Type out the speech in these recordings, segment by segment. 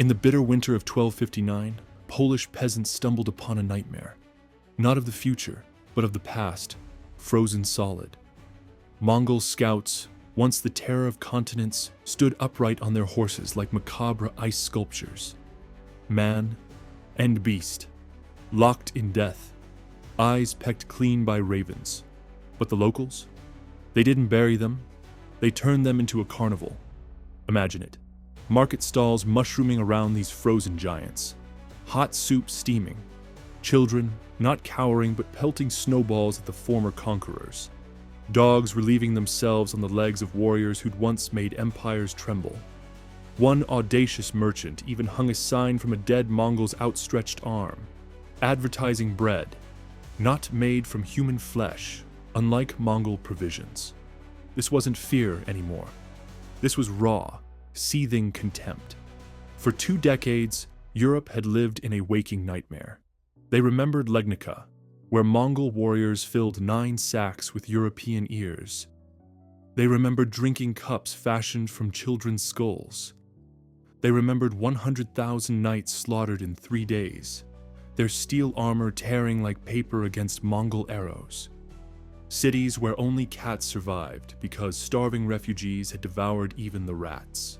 In the bitter winter of 1259, Polish peasants stumbled upon a nightmare. Not of the future, but of the past, frozen solid. Mongol scouts, once the terror of continents, stood upright on their horses like macabre ice sculptures. Man and beast, locked in death, eyes pecked clean by ravens. But the locals? They didn't bury them, they turned them into a carnival. Imagine it. Market stalls mushrooming around these frozen giants. Hot soup steaming. Children, not cowering but pelting snowballs at the former conquerors. Dogs relieving themselves on the legs of warriors who'd once made empires tremble. One audacious merchant even hung a sign from a dead Mongol's outstretched arm, advertising bread, not made from human flesh, unlike Mongol provisions. This wasn't fear anymore. This was raw, seething contempt. For 2 decades, Europe had lived in a waking nightmare. They remembered Legnica, where Mongol warriors filled 9 sacks with European ears. They remembered drinking cups fashioned from children's skulls. They remembered 100,000 knights slaughtered in 3 days, their steel armor tearing like paper against Mongol arrows. Cities where only cats survived because starving refugees had devoured even the rats.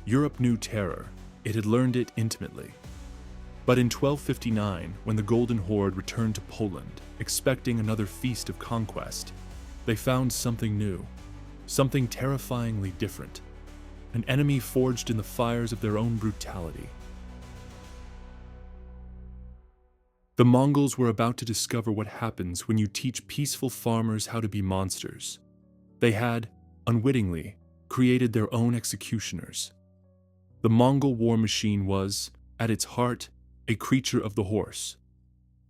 Europe knew terror. It had learned it intimately. But in 1259, when the Golden Horde returned to Poland, expecting another feast of conquest, they found something new, something terrifyingly different, an enemy forged in the fires of their own brutality. The Mongols were about to discover what happens when you teach peaceful farmers how to be monsters. They had, unwittingly, created their own executioners. The Mongol war machine was, at its heart, a creature of the horse.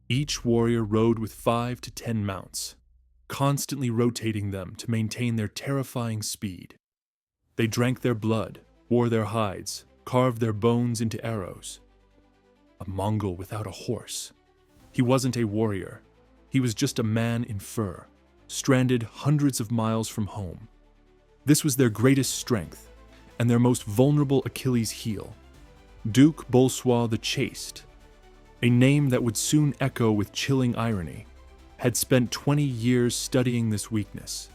Each warrior rode with 5 to 10 mounts, constantly rotating them to maintain their terrifying speed. They drank their blood, wore their hides, carved their bones into arrows. A Mongol without a horse. He wasn't a warrior. He was just a man in fur, stranded hundreds of miles from home. This was their greatest strength, and their most vulnerable Achilles' heel. Duke Bolesław the Chaste, a name that would soon echo with chilling irony, had spent 20 years studying this weakness.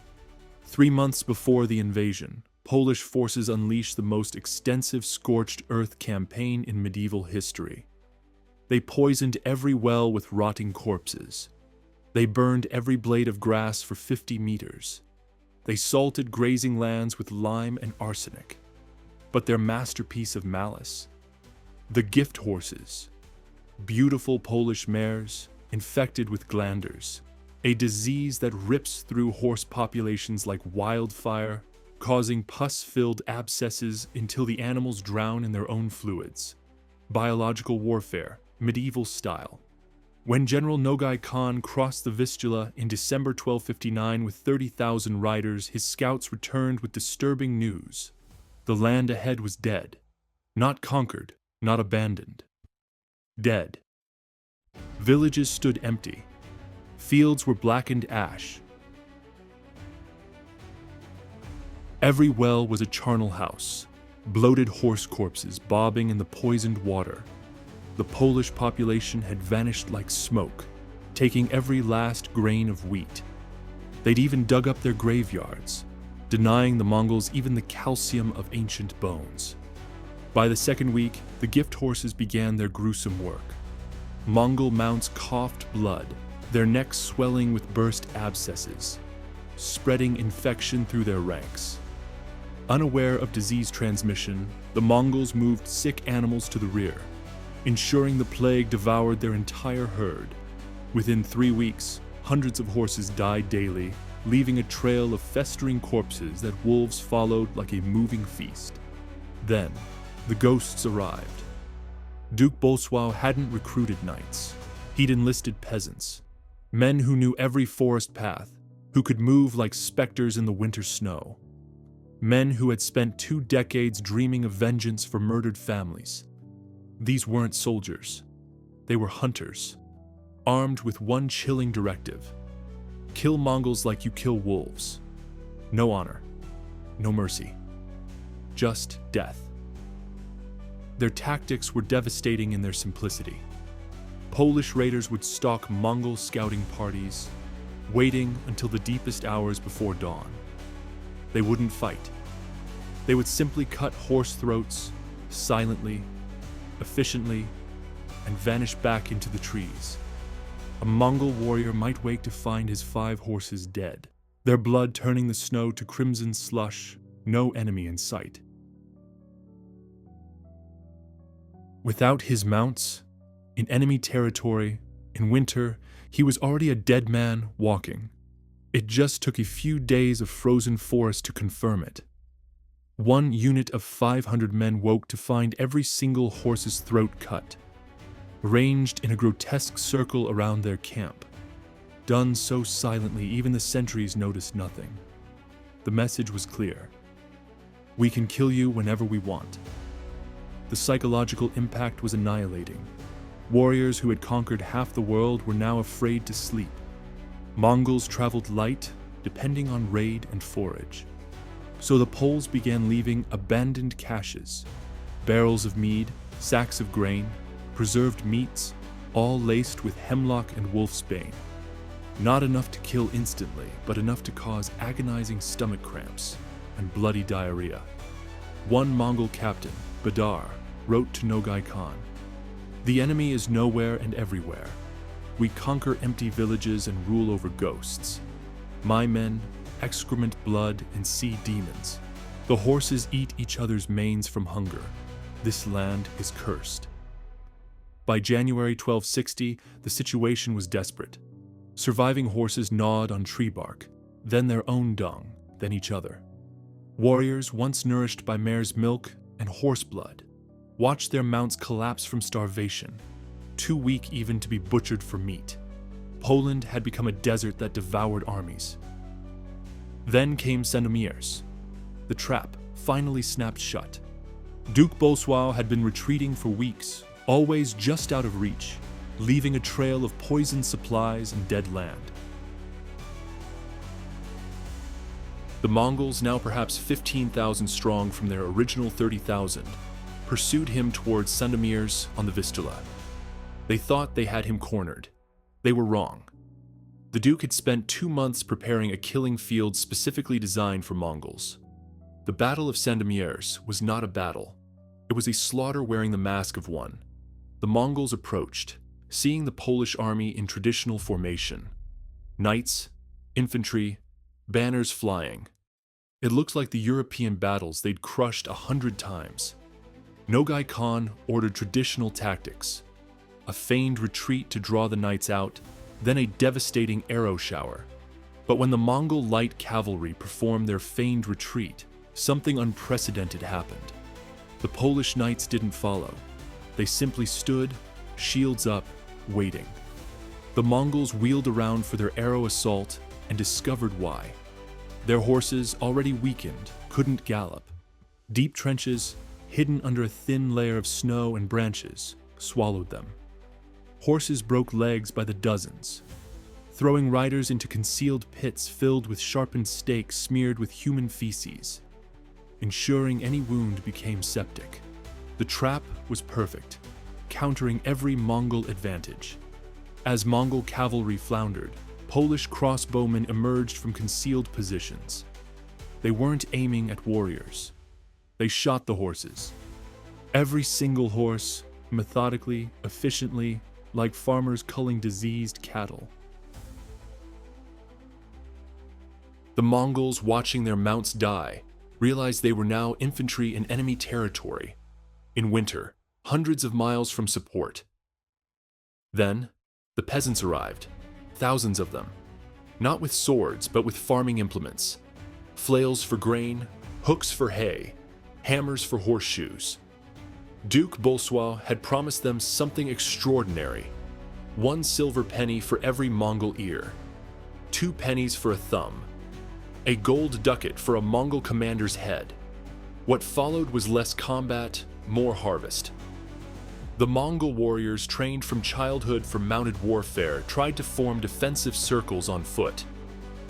3 months before the invasion, Polish forces unleashed the most extensive scorched earth campaign in medieval history. They poisoned every well with rotting corpses. They burned every blade of grass for 50 meters. They salted grazing lands with lime and arsenic. But their masterpiece of malice, the gift horses, beautiful Polish mares infected with glanders, a disease that rips through horse populations like wildfire, causing pus-filled abscesses until the animals drown in their own fluids. Biological warfare, medieval style. When General Nogai Khan crossed the Vistula in December 1259 with 30,000 riders, his scouts returned with disturbing news. The land ahead was dead. Not conquered, not abandoned. Dead. Villages stood empty. Fields were blackened ash. Every well was a charnel house, bloated horse corpses bobbing in the poisoned water. The Polish population had vanished like smoke, taking every last grain of wheat. They'd even dug up their graveyards, denying the Mongols even the calcium of ancient bones. By the 2nd week, the gift horses began their gruesome work. Mongol mounts coughed blood, their necks swelling with burst abscesses, spreading infection through their ranks. Unaware of disease transmission, the Mongols moved sick animals to the rear, ensuring the plague devoured their entire herd. Within 3 weeks, hundreds of horses died daily, leaving a trail of festering corpses that wolves followed like a moving feast. Then, the ghosts arrived. Duke Bolesław hadn't recruited knights. He'd enlisted peasants, men who knew every forest path, who could move like specters in the winter snow. Men who had spent 2 decades dreaming of vengeance for murdered families. These weren't soldiers. They were hunters, armed with one chilling directive: kill Mongols like you kill wolves. No honor, no mercy, just death. Their tactics were devastating in their simplicity. Polish raiders would stalk Mongol scouting parties, waiting until the deepest hours before dawn. They wouldn't fight. They would simply cut horse throats, silently, efficiently, and vanish back into the trees. A Mongol warrior might wake to find his 5 horses dead, their blood turning the snow to crimson slush, no enemy in sight. Without his mounts, in enemy territory, in winter, he was already a dead man walking. It just took a few days of frozen forest to confirm it. One unit of 500 men woke to find every single horse's throat cut, arranged in a grotesque circle around their camp. Done so silently, even the sentries noticed nothing. The message was clear. We can kill you whenever we want. The psychological impact was annihilating. Warriors who had conquered half the world were now afraid to sleep. Mongols traveled light, depending on raid and forage. So the Poles began leaving abandoned caches, barrels of mead, sacks of grain, preserved meats, all laced with hemlock and wolfsbane. Not enough to kill instantly, but enough to cause agonizing stomach cramps and bloody diarrhea. One Mongol captain, Badar, wrote to Nogai Khan, "The enemy is nowhere and everywhere. We conquer empty villages and rule over ghosts. My men, excrement, blood, and sea demons. The horses eat each other's manes from hunger. This land is cursed." By January 1260, the situation was desperate. Surviving horses gnawed on tree bark, then their own dung, then each other. Warriors, once nourished by mare's milk and horse blood, watched their mounts collapse from starvation, too weak even to be butchered for meat. Poland had become a desert that devoured armies. Then came Sandomierz. The trap finally snapped shut. Duke Bolesław had been retreating for weeks, always just out of reach, leaving a trail of poisoned supplies and dead land. The Mongols, now perhaps 15,000 strong from their original 30,000, pursued him towards Sandomierz on the Vistula. They thought they had him cornered. They were wrong. The Duke had spent 2 months preparing a killing field specifically designed for Mongols. The Battle of Sandomierz was not a battle. It was a slaughter wearing the mask of one. The Mongols approached, seeing the Polish army in traditional formation. Knights, infantry, banners flying. It looked like the European battles they'd crushed 100 times. Nogai Khan ordered traditional tactics, a feigned retreat to draw the knights out, then a devastating arrow shower. But when the Mongol light cavalry performed their feigned retreat, something unprecedented happened. The Polish knights didn't follow. They simply stood, shields up, waiting. The Mongols wheeled around for their arrow assault and discovered why. Their horses, already weakened, couldn't gallop. Deep trenches, hidden under a thin layer of snow and branches, swallowed them. Horses broke legs by the dozens, throwing riders into concealed pits filled with sharpened stakes smeared with human feces, ensuring any wound became septic. The trap was perfect, countering every Mongol advantage. As Mongol cavalry floundered, Polish crossbowmen emerged from concealed positions. They weren't aiming at warriors. They shot the horses. Every single horse, methodically, efficiently, like farmers culling diseased cattle. The Mongols, watching their mounts die, realized they were now infantry in enemy territory. In winter, hundreds of miles from support. Then, the peasants arrived, thousands of them, not with swords, but with farming implements. Flails for grain, hooks for hay, hammers for horseshoes. Duke Bolesław had promised them something extraordinary. 1 silver penny for every Mongol ear, 2 pennies for a thumb, a gold ducat for a Mongol commander's head. What followed was less combat, more harvest. The Mongol warriors, trained from childhood for mounted warfare, tried to form defensive circles on foot.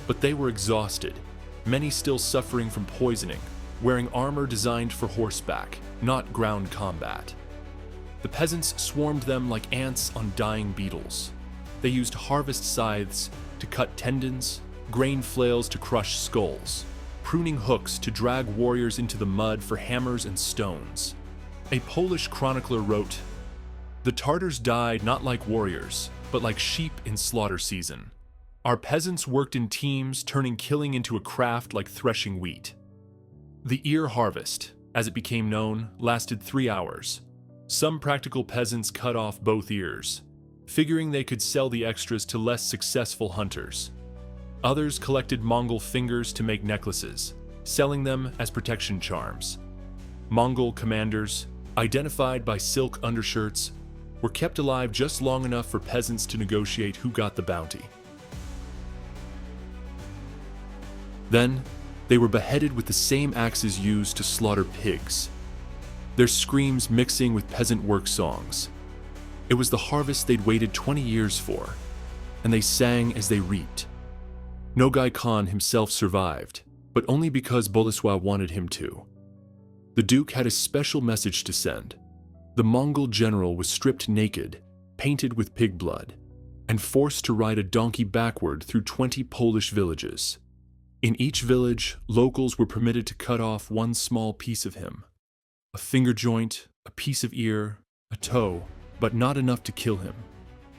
But they were exhausted, many still suffering from poisoning, wearing armor designed for horseback, not ground combat. The peasants swarmed them like ants on dying beetles. They used harvest scythes to cut tendons, grain flails to crush skulls, pruning hooks to drag warriors into the mud for hammers and stones. A Polish chronicler wrote, "The Tartars died not like warriors, but like sheep in slaughter season. Our peasants worked in teams, turning killing into a craft like threshing wheat." The ear harvest, as it became known, lasted 3 hours. Some practical peasants cut off both ears, figuring they could sell the extras to less successful hunters. Others collected Mongol fingers to make necklaces, selling them as protection charms. Mongol commanders, identified by silk undershirts, were kept alive just long enough for peasants to negotiate who got the bounty. Then, they were beheaded with the same axes used to slaughter pigs, their screams mixing with peasant work songs. It was the harvest they'd waited 20 years for, and they sang as they reaped. Nogai Khan himself survived, but only because Boleslaw wanted him to. The Duke had a special message to send. The Mongol general was stripped naked, painted with pig blood, and forced to ride a donkey backward through 20 Polish villages. In each village, locals were permitted to cut off one small piece of him. A finger joint, a piece of ear, a toe, but not enough to kill him.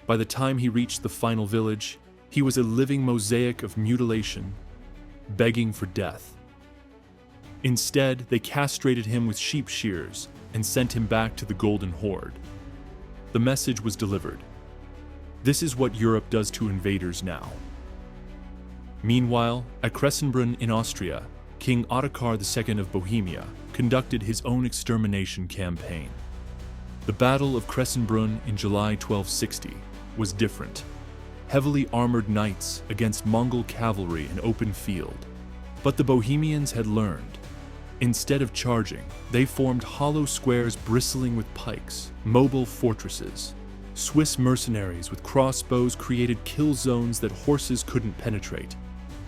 By the time he reached the final village, he was a living mosaic of mutilation, begging for death. Instead, they castrated him with sheep shears and sent him back to the Golden Horde. The message was delivered. This is what Europe does to invaders now. Meanwhile, at Kressenbrunn in Austria, King Ottokar II of Bohemia conducted his own extermination campaign. The Battle of Kressenbrunn in July 1260 was different. Heavily armored knights against Mongol cavalry in open field. But the Bohemians had learned. Instead of charging, they formed hollow squares bristling with pikes, mobile fortresses. Swiss mercenaries with crossbows created kill zones that horses couldn't penetrate.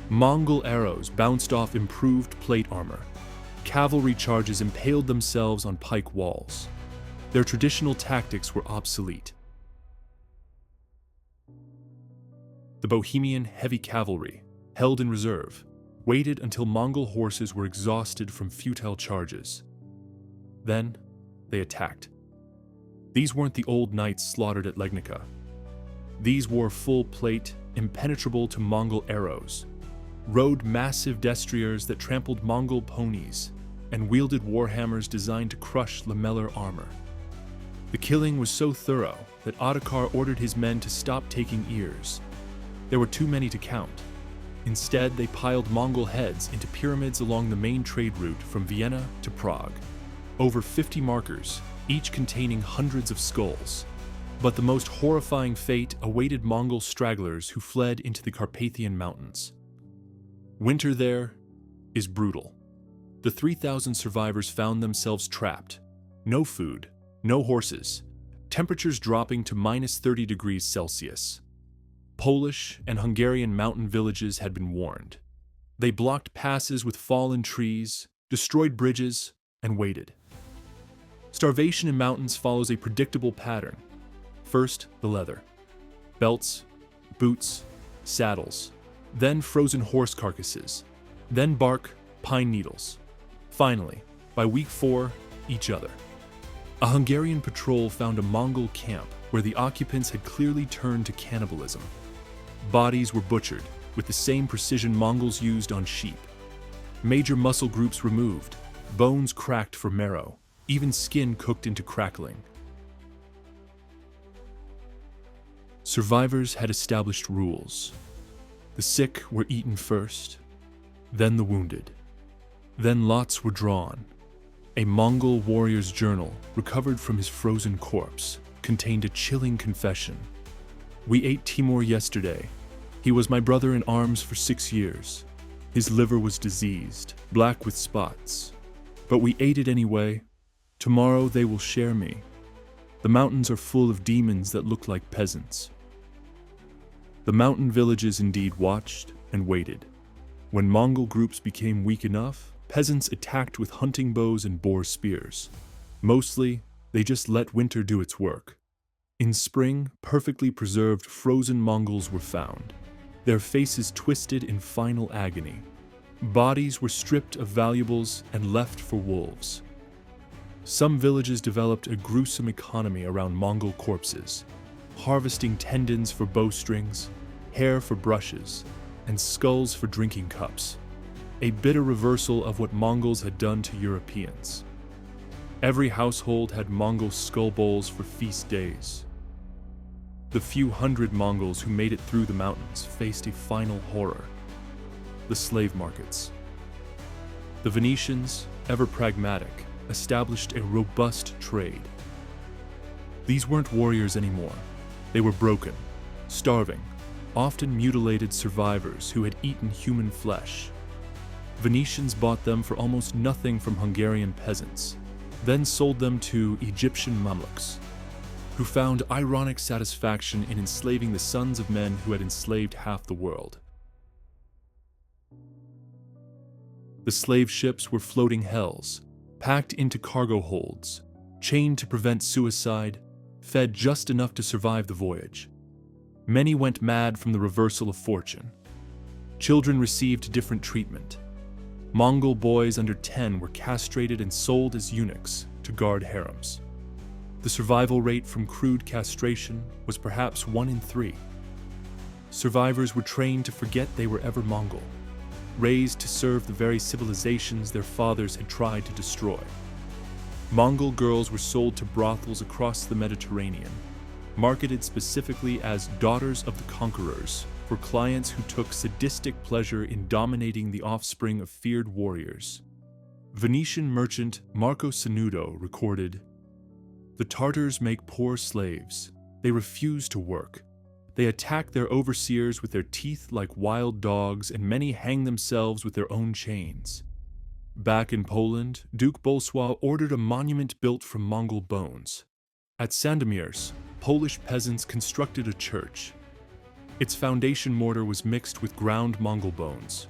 Mongol arrows bounced off improved plate armor. Cavalry charges impaled themselves on pike walls. Their traditional tactics were obsolete. The Bohemian heavy cavalry, held in reserve, waited until Mongol horses were exhausted from futile charges. Then, they attacked. These weren't the old knights slaughtered at Legnica. These wore full plate, impenetrable to Mongol arrows, rode massive destriers that trampled Mongol ponies, and wielded warhammers designed to crush lamellar armor. The killing was so thorough that Ottokar ordered his men to stop taking ears. There were too many to count. Instead, they piled Mongol heads into pyramids along the main trade route from Vienna to Prague. Over 50 markers, each containing hundreds of skulls. But the most horrifying fate awaited Mongol stragglers who fled into the Carpathian Mountains. Winter there is brutal. The 3,000 survivors found themselves trapped. No food, no horses, temperatures dropping to -30 degrees Celsius. Polish and Hungarian mountain villages had been warned. They blocked passes with fallen trees, destroyed bridges, and waited. Starvation in mountains follows a predictable pattern. First, the leather. Belts, boots, saddles. Then frozen horse carcasses. Then bark, pine needles. Finally, by week 4, each other. A Hungarian patrol found a Mongol camp where the occupants had clearly turned to cannibalism. Bodies were butchered with the same precision Mongols used on sheep. Major muscle groups removed, bones cracked for marrow, even skin cooked into crackling. Survivors had established rules. The sick were eaten first, then the wounded. Then lots were drawn. A Mongol warrior's journal, recovered from his frozen corpse, contained a chilling confession. "We ate Timur yesterday. He was my brother in arms for 6 years. His liver was diseased, black with spots. But we ate it anyway. Tomorrow they will share me. The mountains are full of demons that look like peasants." The mountain villages indeed watched and waited. When Mongol groups became weak enough, peasants attacked with hunting bows and boar spears. Mostly, They just let winter do its work. In spring, perfectly preserved frozen Mongols were found, their faces twisted in final agony. Bodies were stripped of valuables and left for wolves. Some villages developed a gruesome economy around Mongol corpses, harvesting tendons for bowstrings, hair for brushes, and skulls for drinking cups. A bitter reversal of what Mongols had done to Europeans. Every household had Mongol skull bowls for feast days. The few hundred Mongols who made it through the mountains faced a final horror: the slave markets. The Venetians, ever pragmatic, established a robust trade. These weren't warriors anymore. They were broken, starving, often mutilated survivors who had eaten human flesh. Venetians bought them for almost nothing from Hungarian peasants, then sold them to Egyptian Mamluks, who found ironic satisfaction in enslaving the sons of men who had enslaved half the world. The slave ships were floating hells, packed into cargo holds, chained to prevent suicide, fed just enough to survive the voyage. Many went mad from the reversal of fortune. Children received different treatment. Mongol boys under 10 were castrated and sold as eunuchs to guard harems. The survival rate from crude castration was perhaps 1 in 3. Survivors were trained to forget they were ever Mongol, raised to serve the very civilizations their fathers had tried to destroy. Mongol girls were sold to brothels across the Mediterranean, marketed specifically as daughters of the conquerors, for clients who took sadistic pleasure in dominating the offspring of feared warriors. Venetian merchant Marco Sanudo recorded, "The Tartars make poor slaves. They refuse to work. They attack their overseers with their teeth like wild dogs, and many hang themselves with their own chains." Back in Poland, Duke Bolesław ordered a monument built from Mongol bones. At Sandomierz, Polish peasants constructed a church. Its foundation mortar was mixed with ground Mongol bones.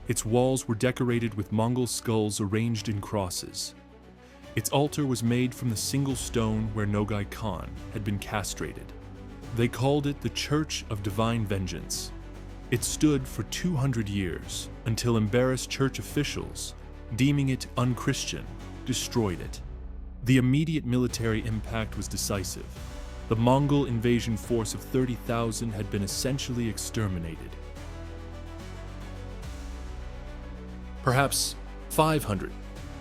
Its walls were decorated with Mongol skulls arranged in crosses. Its altar was made from the single stone where Nogai Khan had been castrated. They called it the Church of Divine Vengeance. It stood for 200 years, until embarrassed church officials, deeming it unchristian, destroyed it. The immediate military impact was decisive. The Mongol invasion force of 30,000 had been essentially exterminated. Perhaps 500,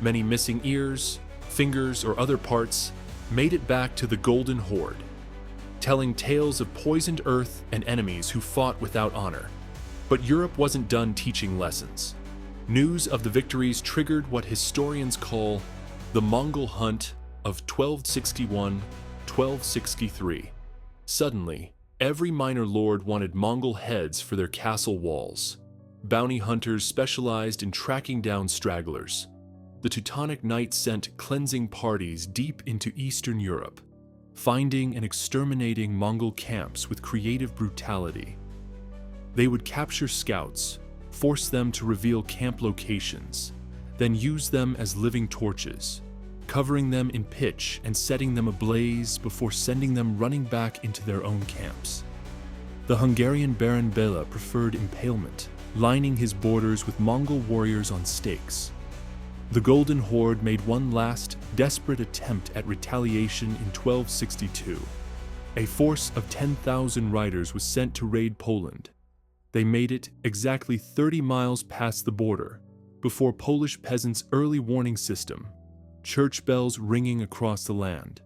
many missing ears, fingers, or other parts, made it back to the Golden Horde, telling tales of poisoned earth and enemies who fought without honor. But Europe wasn't done teaching lessons. News of the victories triggered what historians call the Mongol Hunt of 1261-1263. Suddenly, every minor lord wanted Mongol heads for their castle walls. Bounty hunters specialized in tracking down stragglers. The Teutonic Knights sent cleansing parties deep into Eastern Europe, finding and exterminating Mongol camps with creative brutality. They would capture scouts, force them to reveal camp locations, then use them as living torches, covering them in pitch and setting them ablaze before sending them running back into their own camps. The Hungarian Baron Bela preferred impalement, lining his borders with Mongol warriors on stakes. The Golden Horde made one last, desperate attempt at retaliation in 1262. A force of 10,000 riders was sent to raid Poland. They made it exactly 30 miles past the border, before Polish peasants' early warning system, church bells ringing across the land,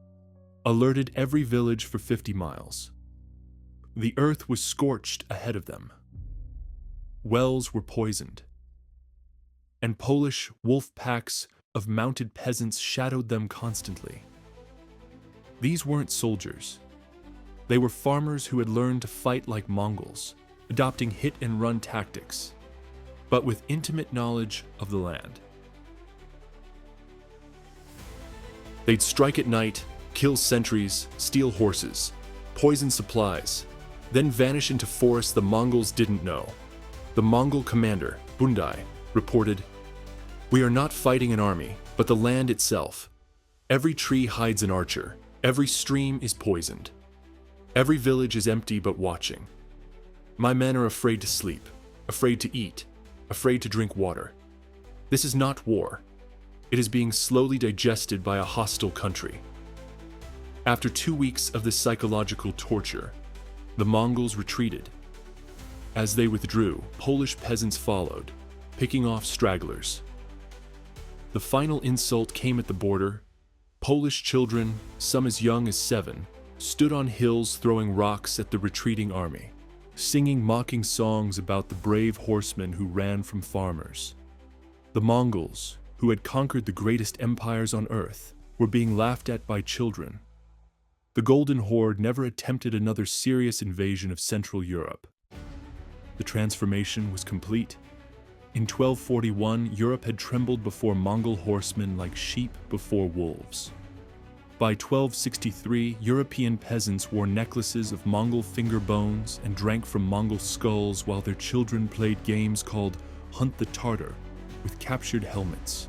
alerted every village for 50 miles. The earth was scorched ahead of them. Wells were poisoned, and Polish wolf packs of mounted peasants shadowed them constantly. These weren't soldiers. They were farmers who had learned to fight like Mongols, adopting hit-and-run tactics, but with intimate knowledge of the land. They'd strike at night, kill sentries, steal horses, poison supplies, then vanish into forests the Mongols didn't know. The Mongol commander, Bundai, reported, "We are not fighting an army, but the land itself. Every tree hides an archer. Every stream is poisoned. Every village is empty but watching. My men are afraid to sleep, afraid to eat, afraid to drink water. This is not war. It is being slowly digested by a hostile country. After 2 weeks of this psychological torture, the Mongols retreated. As they withdrew, Polish peasants followed, picking off stragglers. The final insult came at the border. Polish children, some as young as 7, stood on hills throwing rocks at the retreating army, singing mocking songs about the brave horsemen who ran from farmers. The Mongols, who had conquered the greatest empires on earth, were being laughed at by children. The Golden Horde never attempted another serious invasion of Central Europe. The transformation was complete. In 1241, Europe had trembled before Mongol horsemen like sheep before wolves. By 1263, European peasants wore necklaces of Mongol finger bones and drank from Mongol skulls while their children played games called Hunt the Tartar with captured helmets.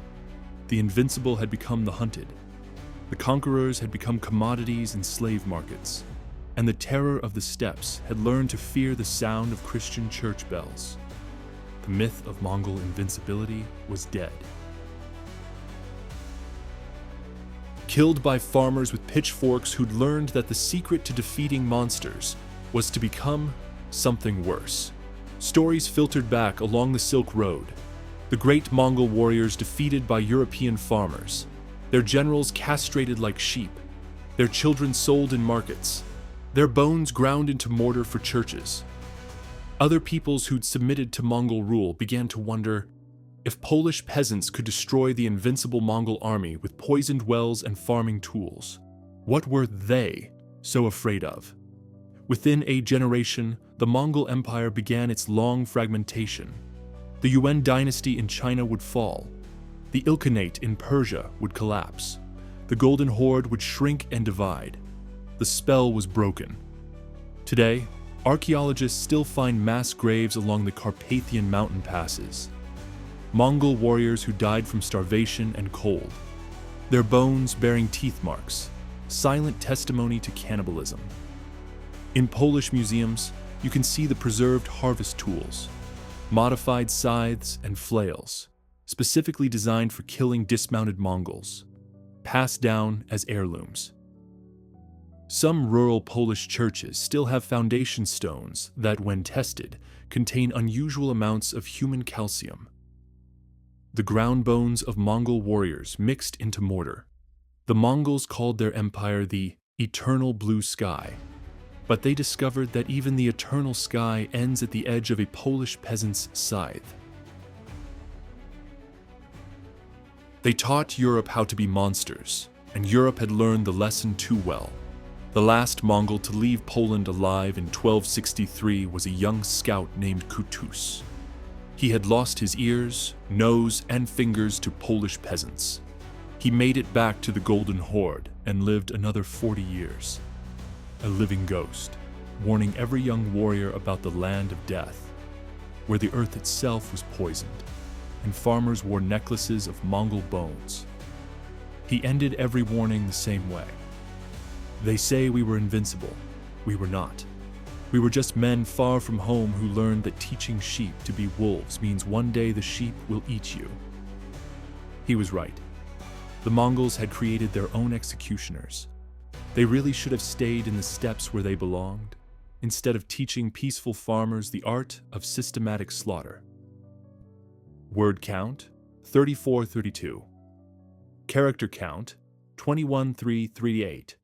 The invincible had become the hunted. The conquerors had become commodities in slave markets, and the terror of the steppes had learned to fear the sound of Christian church bells. The myth of Mongol invincibility was dead. Killed by farmers with pitchforks who'd learned that the secret to defeating monsters was to become something worse. Stories filtered back along the Silk Road. The great Mongol warriors defeated by European farmers, their generals castrated like sheep, their children sold in markets, their bones ground into mortar for churches. Other peoples who'd submitted to Mongol rule began to wonder if Polish peasants could destroy the invincible Mongol army with poisoned wells and farming tools. What were they so afraid of? Within a generation, the Mongol Empire began its long fragmentation. The Yuan dynasty in China would fall. The Ilkhanate in Persia would collapse. The Golden Horde would shrink and divide. The spell was broken. Today, archaeologists still find mass graves along the Carpathian mountain passes. Mongol warriors who died from starvation and cold, their bones bearing teeth marks, silent testimony to cannibalism. In Polish museums, you can see the preserved harvest tools, modified scythes and flails, specifically designed for killing dismounted Mongols, passed down as heirlooms. Some rural Polish churches still have foundation stones that, when tested, contain unusual amounts of human calcium. The ground bones of Mongol warriors mixed into mortar. The Mongols called their empire the Eternal Blue Sky, but they discovered that even the eternal sky ends at the edge of a Polish peasant's scythe. They taught Europe how to be monsters, and Europe had learned the lesson too well. The last Mongol to leave Poland alive in 1263 was a young scout named Kutus. He had lost his ears, nose, and fingers to Polish peasants. He made it back to the Golden Horde and lived another 40 years. A living ghost, warning every young warrior about the land of death, where the earth itself was poisoned, and farmers wore necklaces of Mongol bones. He ended every warning the same way. They say we were invincible. We were not. We were just men far from home who learned that teaching sheep to be wolves means one day the sheep will eat you. He was right. The Mongols had created their own executioners. They really should have stayed in the steppes where they belonged, instead of teaching peaceful farmers the art of systematic slaughter. Word count, 3432. Character count, 21338.